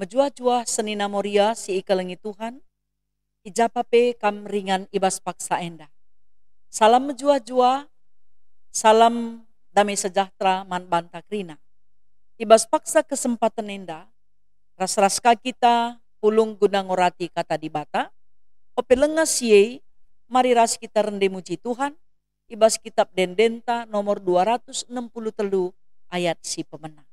Majua-jua senina moria si ikalengi Tuhan, ijapape kam ringan ibas paksa enda. Salam majua-jua, salam damai sejahtera man banta krina. Ibas paksa kesempatan enda, ras-raska kita pulung gunang orati kata di bata, opelengas ye, mari ras kita rende muji Tuhan, ibas kitab Dendenta nomor 263 ayat si pemenang.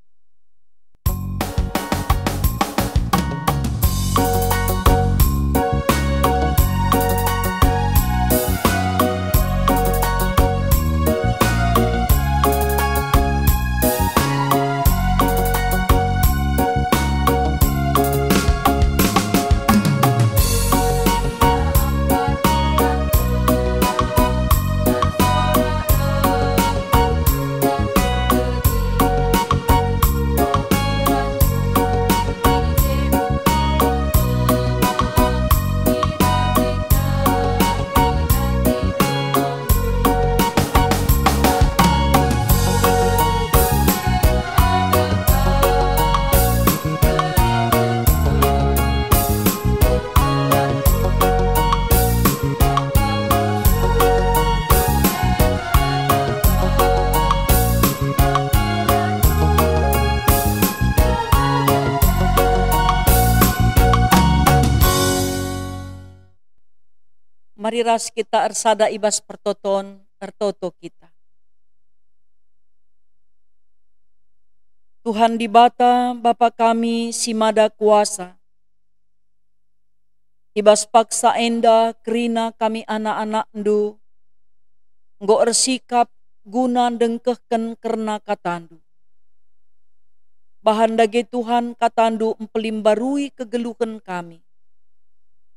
Mari ras kita ersada ibas pertoton ertoto kita. Tuhan di bata Bapa kami si mada kuasa. Ibas paksa enda kerina kami anak-anak ndu. Nggo ersikap guna dengkehken kerna katandu. Bahan dage Tuhan katandu empelimbarui kegeluhan kami.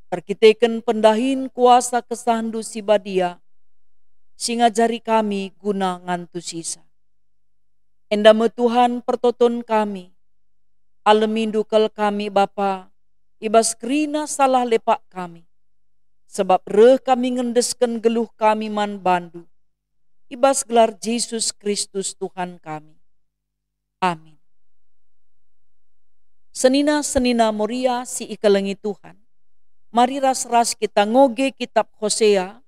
Terkiteken pendahin kuasa kesandu si badia, singa jari kami guna ngantu sisa. Endame Tuhan pertoton kami, alemindu kel kami Bapa, ibas kerina salah lepak kami. Sebab reh kami ngendesken geluh kami man bandu, ibas gelar Yesus Kristus Tuhan kami. Amin. Senina-senina moria si ikalengi Tuhan. Mari ras-ras kita ngoge kitab Hosea,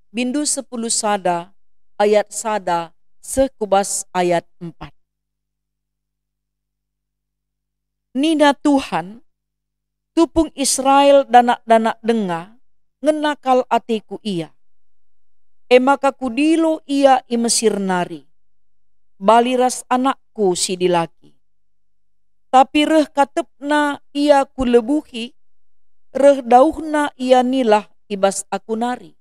bindu 10 sada, ayat sada, sekubas ayat 4. Nina Tuhan, tupung Israel danak-danak denga, ngenakal atiku ia. Maka kudilo ia i Mesir nari, baliras anakku si dilaki. Tapi reh katepna ia kulebuhi, reh dauhna ia nilah ibas aku nari.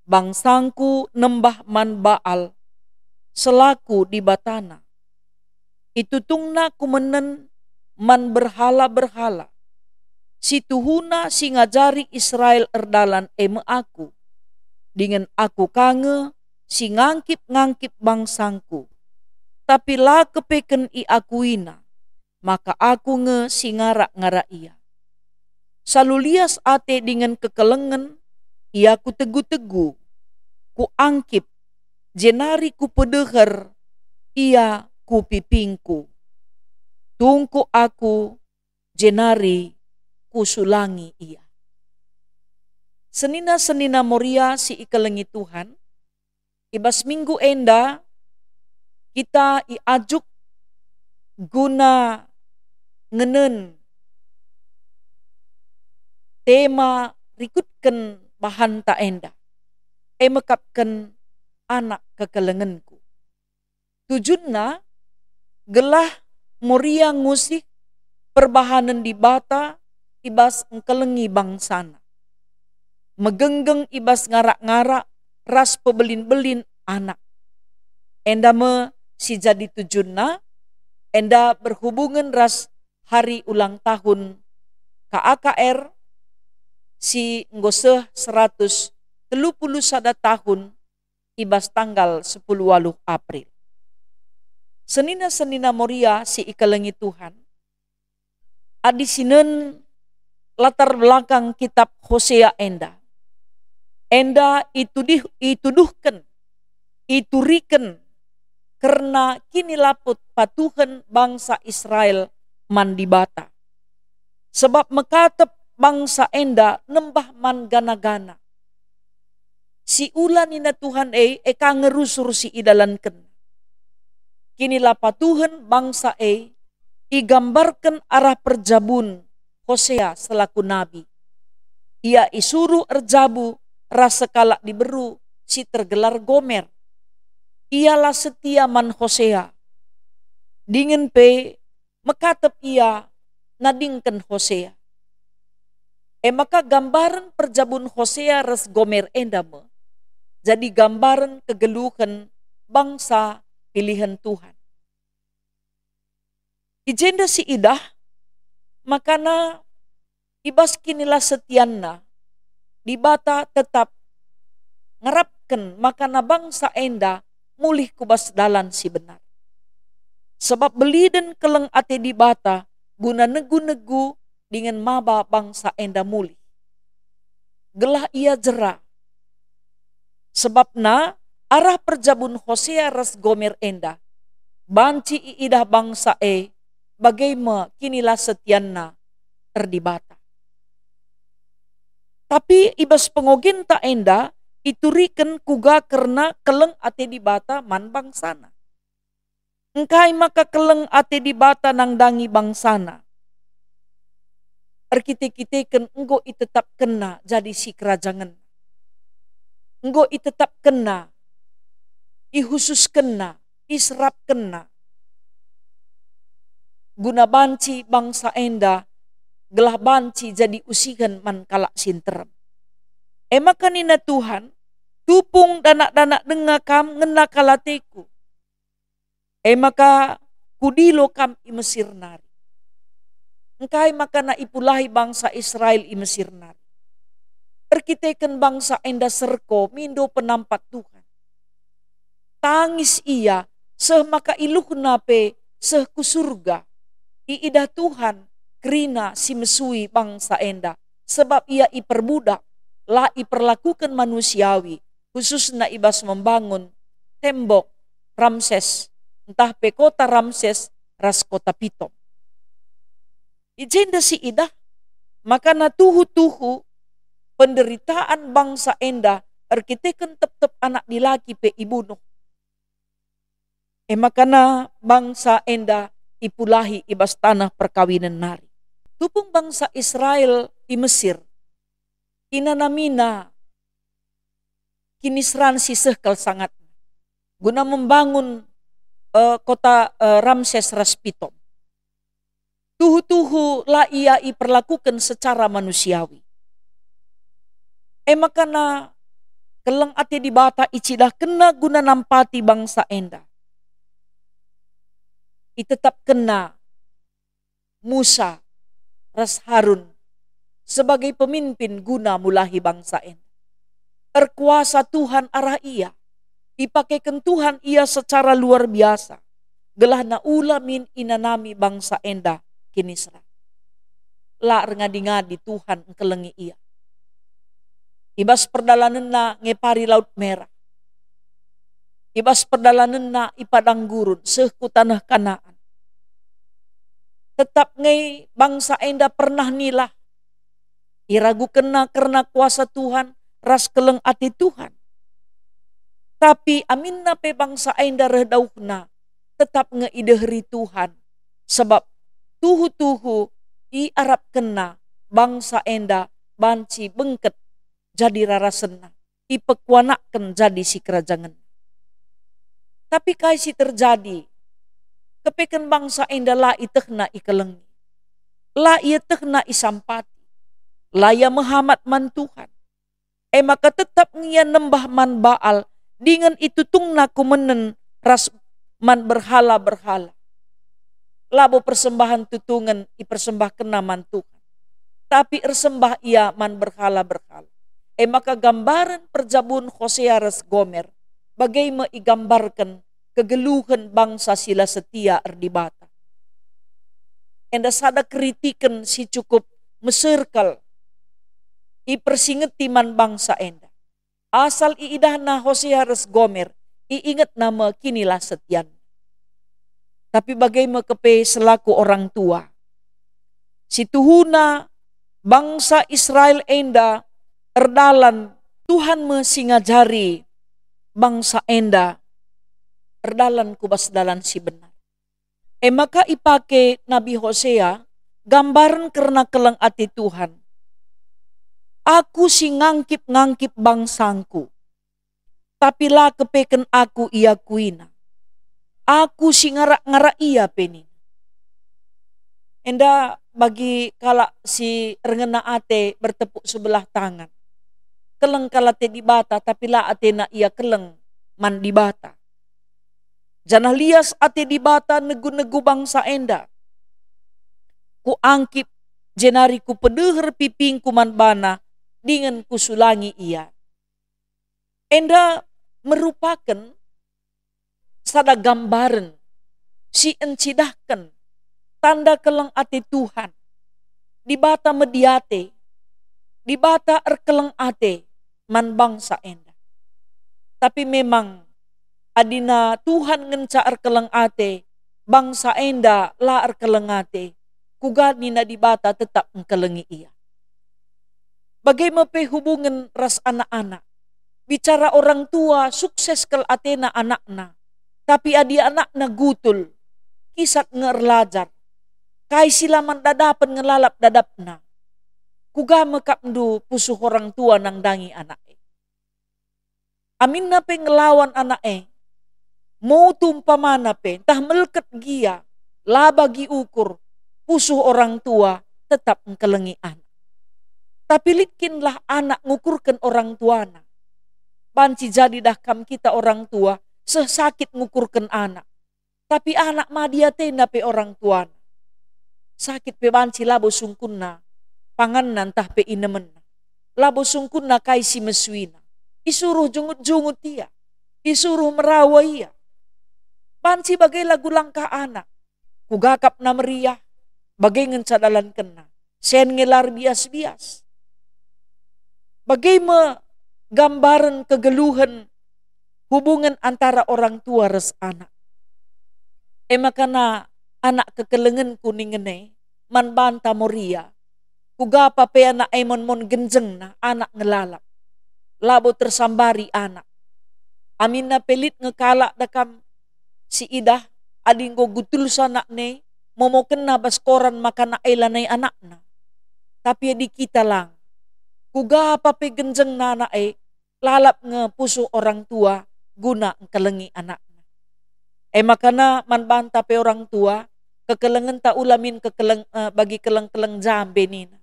Bangsangku nembah man Baal, selaku di batana. Itutungna kumenen man berhala-berhala. Situhuna si ngajari Israel erdalan eme aku. Dengan aku kange si ngangkip-ngangkip bangsangku. Tapi la kepeken i akuina, maka aku nge si ngarak-ngarak ia. Salulias ate dengan kekelengen, ia ku tegu-tegu, ku angkip, jenari ku pedeher, ia ku pipingku. Tungku aku, jenari ku sulangi ia. Senina-senina moria si ikalengi Tuhan, ibas minggu enda, kita iajuk guna ngenen tema rikutken bahan ta enda. Mekapken anak kekelengenku. Tujunna gelah moria ngusik perbahanan di bata ibas ngkelengi bangsana. Megenggeng ibas ngarak-ngarak ras pebelin-belin anak. Enda me si jadi tujunna, enda berhubungan ras hari ulang tahun KAKR si nggoseh 130 tahun ibas tanggal 10 April. Senina-senina moria si ikalengi Tuhan. Adisinen latar belakang kitab Hosea enda. Enda ituduhkan, ituriken karena kini laput patuhan bangsa Israel mandibata. Sebab mekatep bangsa enda nembah man gana-gana. Si ulan ina Tuhan eka ngerusur si idalanken. Kini lapa Tuhan bangsa igambarkan arah perjabun Hosea selaku nabi. Ia isuruh erjabu rasa kalak diberu si tergelar Gomer. Ialah setia man Hosea. Dingin pe mekatep ia nadingken Hosea. Maka gambaran perjabun Hosea res Gomer endame. Jadi gambaran kegeluhan bangsa pilihan Tuhan. Ijenda si idah, makana ibas kinilah setianna, dibata tetap ngarapkan makana bangsa enda mulih kubas dalan si benar. Sebab beli dan keleng ate dibata guna negu-negu dengan maba bangsa enda mulih. Gelah ia jera. Sebabna arah perjabun Hosea ras Gomer enda. Banci iidah bangsa bagaimana kinilah setianna erdibata. Tapi ibas pengogen ta enda ituriken kuga karena keleng ate dibata man bangsana. Engkai maka keleng ate dibata nang dangi bangsana. Erkite-kiteken enggo itetap kena jadi si kerajaan. Enggo itetap kena, ihusus kena, israp kena. Guna banci bangsa enda, gelah banci jadi usihan man kalak sinterem. Maka nina Tuhan, tupung danak-danak denga kam ngena kalateku. Maka kudilo kam i Mesir nari. Engkai maka na ipulahi bangsa Israel i Mesir nari. Perkiteken bangsa enda serko mindo penampat Tuhan. Tangis ia seh maka iluhna pe seh ku surga. Iidah Tuhan kerina si mesui bangsa enda. Sebab ia iperbudak la iperlakukan manusiawi. Khususna ibas membangun tembok Ramses. Entah pe kota Ramses ras kota Pitom. Ijenda si idah maka na tuhu-tuhu penderitaan bangsa enda erkiteken tep-tep anak dilaki pe ibunuh. Maka na bangsa enda ipulahi ibas tanah perkawinan nari. Tupung bangsa Israel di Mesir. Inanamina kinisran si sehkal sangat. Guna membangun kota Ramses ras Pitom. Tuhu-tuhu la ia iperlakukan secara manusiawi. Maka na keleng ate dibata icidah kena guna nampati bangsa enda. Itetap kena Musa ras Harun sebagai pemimpin guna mulahi bangsa enda. Erkuasa Tuhan arah ia. Dipakaikan Tuhan ia secara luar biasa. Gelah na ulamin inanami bangsa enda kinisra. La ngadi-ngadi Tuhan engkelengi ia. Ibas perdalanan na ngepari Laut Merah. Ibas perdalanan na ipadang gurun sehku tanah Kanaan. Tetap ngei bangsa enda pernah nilah. Iragu kena karena kuasa Tuhan ras keleng ati Tuhan. Tapi amin na pe bangsa enda redauhna tetap ngeidehri Tuhan. Sebab tuhu-tuhu i Arab kena bangsa enda banci bengket jadi rarasenna. Ipekuanakan jadi si kerajaan. Tapi kai si terjadi. Kepekan bangsa enda la itehna ikelengi. La ia tehna isampati. La ia Muhammad man Tuhan. Maka tetap ngia nembah man Baal. Dengan itu tungna kumenen ras man berhala-berhala. Labo persembahan tutungan ipersembahkan man Tuhan. Tapi ersembah ia man berhala-berhala. Maka gambaran perjabun Hosea ras Gomer. Bagaimana igambarkan kegeluhan bangsa sila setia erdibata. Enda sada kritikan si cukup meserkal. Ipersingeti man bangsa enda. Asal iidahna Hosea ras Gomer. Iingat nama kinilah setian. Tapi bagaimana kepe selaku orang tua. Si tuhuna bangsa Israel enda erdalan Tuhan mesingajari bangsa enda erdalan kubas dalan si benar. Maka ipake Nabi Hosea gambaran karena keleng ati Tuhan. Aku si ngangkip-ngangkip bangsangku, tapi lah kepeken aku ia kuina. Aku si ngarak-ngarak ia penin. Enda bagi kala si rengena ate bertepuk sebelah tangan. Keleng kalate di bata, tapi lah ate na ia keleng man di bata. Janah lias ate di bata negu-negu bangsa enda. Ku angkip jenari ku pedeher pipingku man bana, dengan kusulangi ia. Enda merupakan sada gambaran si encidahkan tanda keleng ate Tuhan. Di bata mediate, di bata erkeleng ate man bangsa enda. Tapi memang adina Tuhan ngenca erkeleng ate, bangsa enda la erkeleng ate, kugani na di bata tetap engkelengi ia. Bagaimana hubungan ras anak-anak? Bicara orang tua sukses kel atena anakna, tapi adi anakna gutul, kisat ngerlajar, kai silaman dadapan ngelalap dadapna. Kuga mekapndu pusuh orang tua nang dangi anake. Amin na pe ngelawan anake, mau tumpamana pe, tah meleket gia, labagi ukur, pusuh orang tua tetap engkelengi anak. Tapi litkinlah anak ngukurkan orang tuana. Banci jadi dah kam kita orang tua, sesakit ngukurkan anak. Tapi anak madia tenda pe orang tuana. Sakit pe banci labo sungkunna, panganan tah pe inemenna. Labo sungkunna kaisi mesuina. Isuruh jungut-jungut ia. Isuruh merawa ia. Banci bagai lagu langkah anak. Kugakap na meriah. Bagai ngencadalan kena. Sen ngelar bias-bias. Bagaimana gambaran kegeluhan hubungan antara orang tua res anak. Makana anak kekelengan kuningene man banta moria. Kugapa pe anak mon genjeng na anak ngelalap. Labo tersambari anak. Amin na pelit ngekala dakam si idah adinggo gutul sanak ne momo kena baskoran makana elanay anakna. Tapi di kita lang. Kugapa pe genjeng na anak lalap ngepuso orang tua guna engkelengi anakna. Makana man banta pe orang tua kekelengan ta ulamin bagi keleng-keleng jambe nina.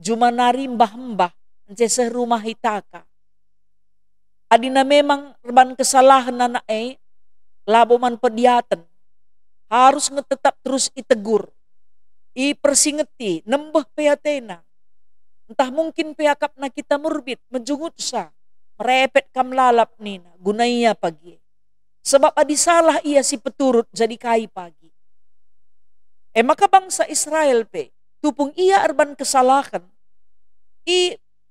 Jumanari mbah-mbah ence serumah hitaka. Adina memang reban kesalahan anak labo man pediatan. Harus ngetetap terus itegur. I persingeti nembeh peatena. Entah mungkin pihakap na kita murbit menjungut sa. Merepet kam lalap nina gunaya pagi. Sebab adi salah ia si peturut jadi kai pagi. Maka bangsa Israel pe tupung ia erban kesalahan.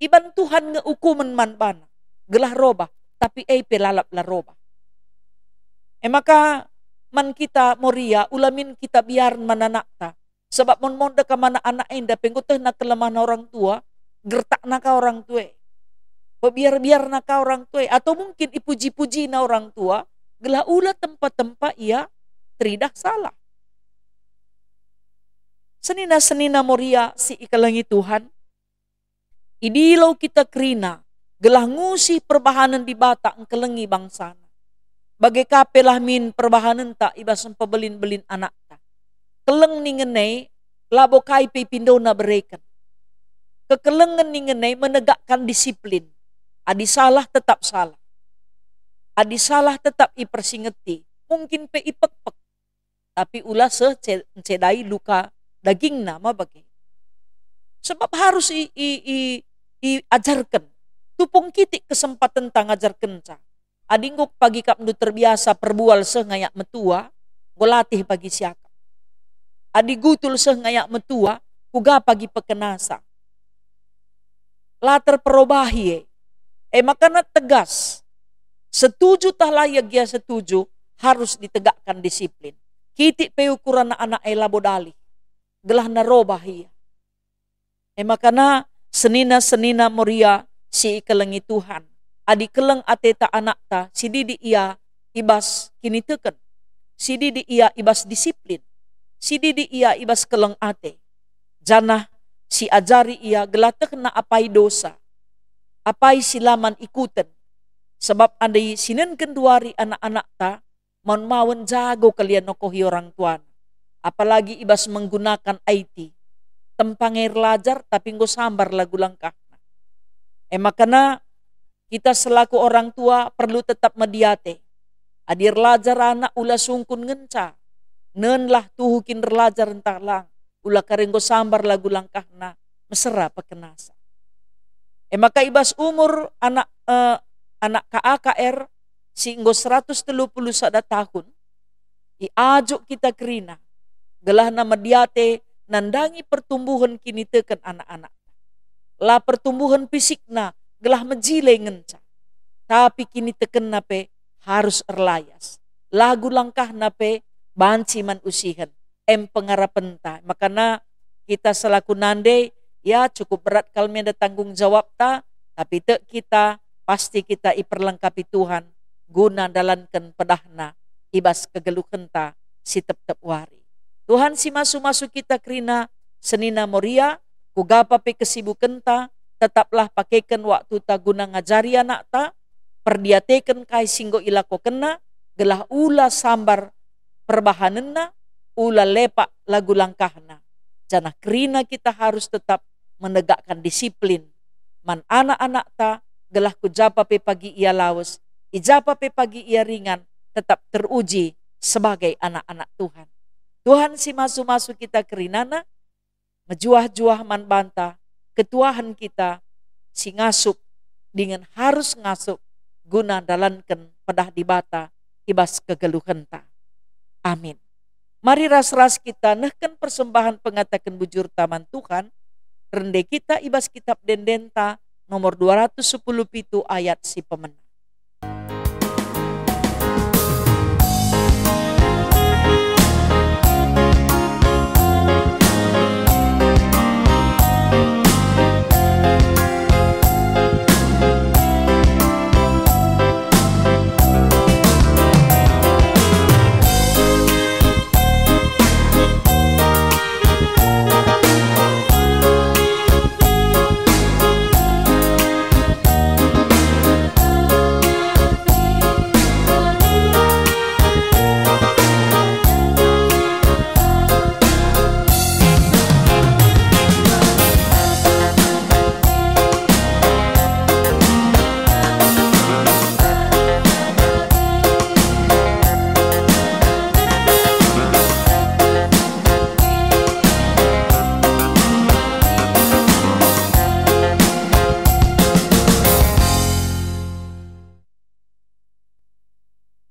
Iban Tuhan ngeukuman man bana. Gelah robah tapi pe lalap la robah. Maka man kita moria ulamin kita biar mananakta. Sebab mon deka mana anak enda pengguteh na kelemahan orang tua, gertak naka orang tua. Biar naka orang tua. Atau mungkin ipuji-puji na orang tua, gelah ula tempat-tempat ia teridah salah. Senina-senina moria si ikalangi Tuhan. Idilau kita kerina, gelah ngusi perbahanan di bata engkelengi bangsana. Bagai kapelah min perbahanan tak ibasan pebelin-belin anak ta. Keleng ningenai labo kai pipindo na berekan. Kekelengan ningenai menegakkan disiplin. Adi salah tetap salah. Adi salah tetap ipersingeti. Mungkin pe ipek-pek. Tapi ulah secedai luka daging nama bagi. Sebab harus ajarkan. Tupung kitik kesempatan tang ajarkan ca. Adinggok pagi kapnu terbiasa perbual ngayak metua. Golatih pagi siaka. Adi gutul ngayak metua, kuga pagi pekenasa. Latar perobahi makana tegas. Setuju tah layak ya setuju, harus ditegakkan disiplin. Kitik pe ukuran anak labo dali. Gelah narobahi. Makana senina moria si ikelengi Tuhan. Adi keleng ateta anak ta, si didi ia ibas kini teken. Si didi ia ibas disiplin. Si didi ia ibas keleng ate. Janah si ajari ia gelatek na apai dosa. Apai silaman ikuten. Sebab andai sinen kenduari anak-anak ta, maun jago kalian nokohi orang tuan. Apalagi ibas menggunakan IT. Tempangir lajar tapi nggo sambar lagu langkah. Makana kita selaku orang tua perlu tetap mediate. Adir lajar anak ula sungkun ngenca. Nen lah tuhukin lajar entah lang. Ula karenggo sambar lagu langkahna mesera pekenasa. Maka ibas umur anak KAKR singgo 130 tahun. Iajuk kita kerina. Gelah nama diate nandangi pertumbuhan kini teken anak-anak. Lah pertumbuhan fisikna gelah menjile ngenca. Tapi kini teken nape harus erlayas. Lagu langkah nape banci man usihan. Pengarapan ta. Makana kita selaku nande ya cukup berat kalau ada tanggung jawab ta. Tapi te kita pasti kita iperlengkapi Tuhan. Guna dalankan pedahna ibas kegeluhan ta si tep-tep wari. Tuhan si masu-masu kita kerina senina moria, kugapa pe kesibukan ta, tetaplah pakaikan waktu ta guna ngajari anak ta, perdiateken kai singgo ilako kena, gelah ula sambar perbahanenna, ula lepak lagu langkahna. Jana kerina kita harus tetap menegakkan disiplin. Man anak-anak ta, gelah kujapa pe pagi ia lawas, ijapa pe pagi ia ringan, tetap teruji sebagai anak-anak Tuhan. Tuhan si masu-masu kita kerinana, mejuah-juah man banta, ketuahan kita si ngasup dengan harus ngasup guna dalankan pedah dibata ibas kegeluhan ta. Amin. Mari ras-ras kita nehken persembahan pengatakan bujur taman Tuhan, rende kita ibas kitab Dendenta nomor 210 pitu ayat si pemenang.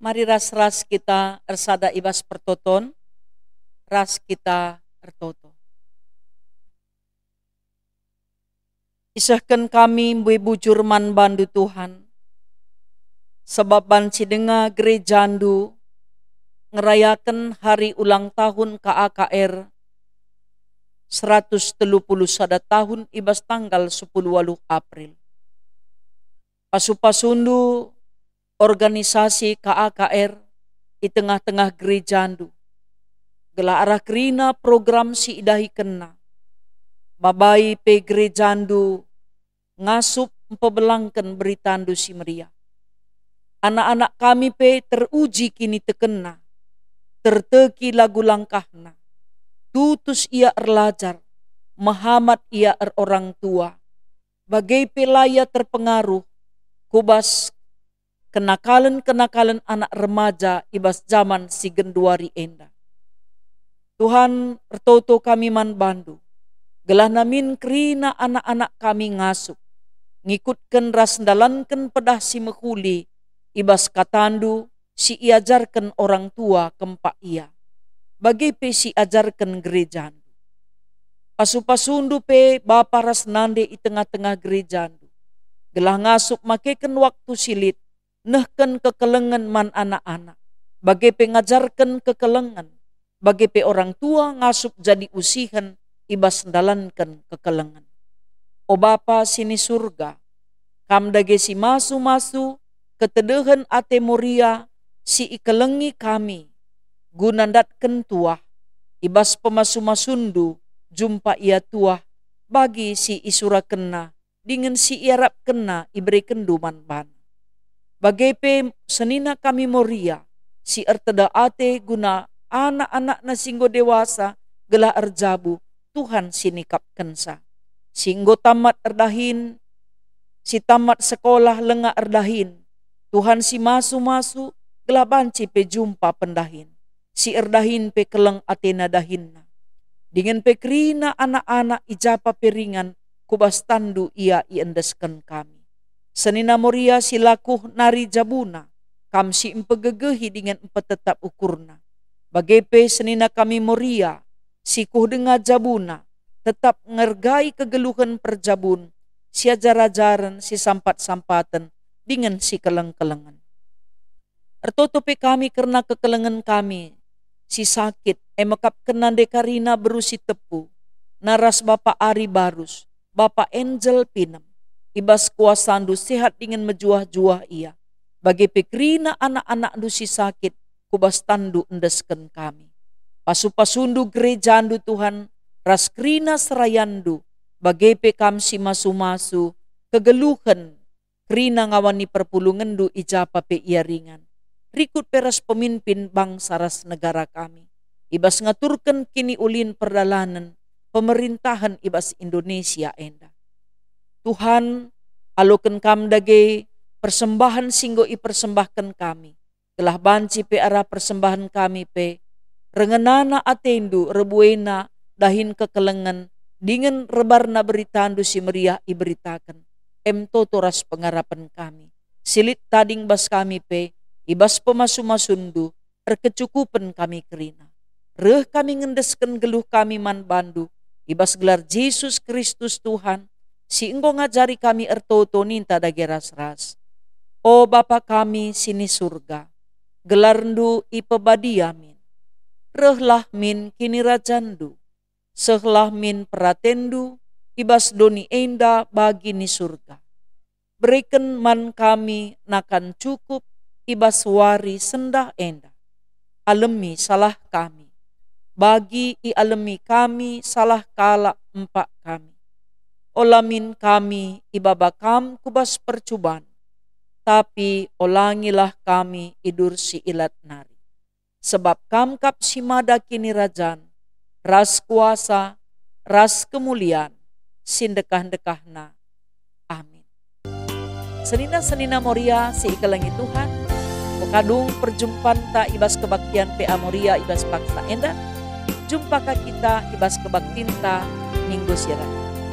Mari ras-ras kita ersada ibas pertoton, ras kita ertoto. Isahkan kami bujur man bandu Tuhan, sebab banci denga gerejandu ngerayakan hari ulang tahun KAKR 130 tahun ibas tanggal 10 April. Pasu-pasundu organisasi KAKR di tengah-tengah gerejandu. Gela arah kerina program si idahi kena. Babai pe gerejandu ngasup empebelangkan beritandu si meria. Anak-anak kami pe teruji kini tekena. Terteki lagu langkahna. Tutus ia erlajar. Mahamat ia orang tua. Bagai pelaya terpengaruh. Kubas kenakalan-kenakalan anak remaja ibas zaman si genduari enda. Tuhan ertoto kami man bandu. Gelah namin kerina anak-anak kami ngasup. Ngikutkan ras dalankan pedah si mekuli. Ibas katandu si iajarkan orang tua kempak ia. Bagi pe si ajarkan gerejandu. Pasu-pasundu pe bapa ras nande i tengah-tengah gerejandu. Gelah ngasup makekan waktu silit. Nehken kekelengan man anak-anak. Bagi pengajarkan kekelengan. Bagi pe orang tua ngasup jadi usihan ibas dalankan kekelengan. O Bapa sini surga, kam dage si masu-masu ketedehen ate Moria si ikelengi kami, gunandatken tuah, ibas pemasu-masundu jumpa ia tuah, bagi si isura kena, dengan si iarap kena iberi kenduman ban. Bagepe senina kami Moria, si erteda ate guna anak-anak na singgo dewasa, gelah erjabu, Tuhan sinikap kensa. Singgo tamat erdahin, si tamat sekolah lenga erdahin, Tuhan si masu-masu, gelah banci pe jumpa pendahin. Si erdahin pe keleng atena dahinna. Dengan pe kerina anak-anak ijapa peringan, kubas tandu ia iendesken kami. Senina Moria silakuh nari jabuna, kam si empegegehi dengan empetetap ukurna. Bagepe senina kami Moria, si kuh denga jabuna, tetap ngergai kegeluhan perjabun, si ajar-ajaran, si sampat-sampatan, dengan si keleng-kelengan. Ertotope kami karena kekelengan kami, si sakit, emekap kenande karina berusi tepu, naras Bapak Ari Barus, Bapak Angel Pinem, ibas kuasandu sehat dengan mejuah-juah ia. Bagi pekrina anak-anak du si sakit, kubas tandu endesken kami. Pasu-pasundu gerejandu Tuhan, ras krina serayandu, bagepe kam si masu-masu, kegeluhan, krina ngawani perpulungandu ijapa pe ia ringan. Rikut peras pemimpin bangsa ras negara kami. Ibas ngaturkan kini ulin perdalanan, pemerintahan ibas Indonesia enda. Tuhan, aloken kam dage persembahan singgo i persembahkan kami. Telah banci pe arah persembahan kami pe, rengenana atendu rebuena dahin kekelengan, dengan rebarna beritandu si meriah iberitakan. Totoras pengarapan kami. Silit tading bas kami pe, ibas pemasu-masundu, erkecukupan kami kerina. Reh kami ngendesken geluh kami man bandu, ibas gelar Yesus Kristus Tuhan, si enggo ngajari kami ertoto ninta dage ras-ras. O Bapa kami sini surga, gelarndu ipebadiamin. Rehlah min kini rajandu, sehlah min peratendu, ibas doni enda bagi ni surga. Berikan man kami nakan cukup, ibas wari sendah enda. Alemi salah kami, bagi i alemi kami salah kala empak kami. Olamin kami ibabakam kubas percubaan, tapi olangilah kami idur si ilat nari. Sebab kamkap si mada kini rajan, ras kuasa, ras kemuliaan, sindekah-dekahna. Amin. Senina-senina Moria si ikelangi Tuhan, pekadung perjumpaan ta ibas kebaktian PA Moria ibas paksa enda, jumpakah kita ibas kebaktinta minggu siang.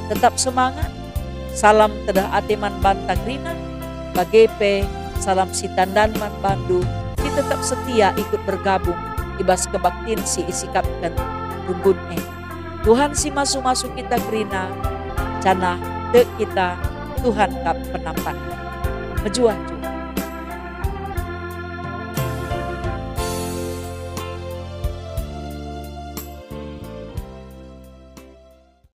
Tetap semangat, salam tedah ateman bantang rina, bagepe, salam si tandan man bandu, si tetap setia ikut bergabung, ibas kebaktin si isikapkan rumbun Tuhan si masuk-masuk kita gerina, canah te kita Tuhan kap penampan. Mejuah